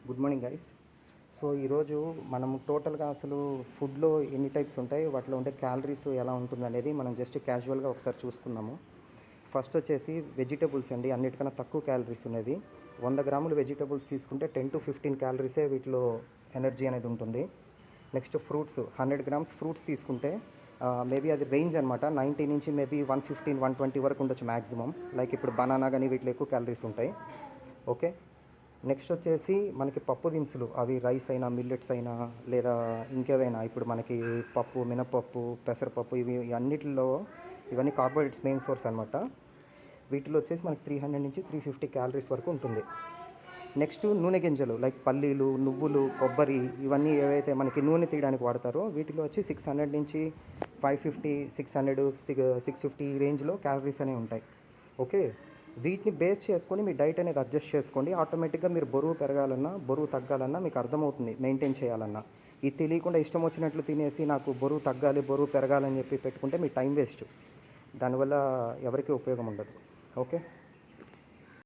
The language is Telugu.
Good morning guys. సో ఈరోజు మనం టోటల్గా అసలు ఫుడ్లో ఎన్ని టైప్స్ ఉంటాయి, వాటిలో ఉండే క్యాలరీస్ ఎలా ఉంటుంది అనేది మనం జస్ట్ క్యాజువల్గా ఒకసారి చూసుకుందాము. ఫస్ట్ వచ్చేసి వెజిటబుల్స్ అండి, అన్నిటికన్నా తక్కువ క్యాలరీస్ ఉన్నది. 100 గ్రాములు వెజిటబుల్స్ తీసుకుంటే 10 to 15 క్యాలరీసే వీటిలో ఎనర్జీ అనేది ఉంటుంది. నెక్స్ట్ ఫ్రూట్స్, 100 గ్రామ్స్ ఫ్రూట్స్ తీసుకుంటే మేబీ అది రేంజ్ అనమాట, 90 నుంచి మేబీ 115, 120 వరకు ఉండొచ్చు మ్యాక్సిమం. లైక్ ఇప్పుడు బనానా కానీ వీటిలో ఎక్కువ క్యాలరీస్ ఉంటాయి. ఓకే, నెక్స్ట్ వచ్చేసి మనకి పప్పు దినుసులు, అవి రైస్ అయినా మిల్లెట్స్ అయినా లేదా ఇంకేవైనా, ఇప్పుడు మనకి పప్పు, మినపప్పు, పెసరపప్పు, అన్నిటిలో ఇవన్నీ కార్బోహైడ్రేట్స్ మెయిన్ సోర్స్ అనమాట. వీటిలో వచ్చేసి మనకి 300 నుంచి 350 క్యాలరీస్ వరకు ఉంటుంది. నెక్స్ట్ నూనె గింజలు, లైక్ పల్లీలు, నువ్వులు, కొబ్బరి, ఇవన్నీ ఏవైతే మనకి నూనె తీయడానికి వాడతారో వీటిలో వచ్చి 600 నుంచి 550, 600, 650 ఈ రేంజ్లో క్యాలరీస్ అనేవి ఉంటాయి. ఓకే, వీటిని బేస్ చేసుకొని మీ డైట్ అనేది అడ్జస్ట్ చేసుకోండి. ఆటోమేటిక్గా మీరు బరువు పెరగాలన్నా బరువు తగ్గాలన్నా మీకు అర్థమవుతుంది మెయింటైన్ చేయాలన్నా. ఇది తెలియకుండా ఇష్టం వచ్చినట్లు తినేసి నాకు బరువు తగ్గాలి బరువు పెరగాలని చెప్పి పెట్టుకుంటే మీ టైం వేస్ట్, దానివల్ల ఎవరికీ ఉపయోగం ఉండదు. ఓకే.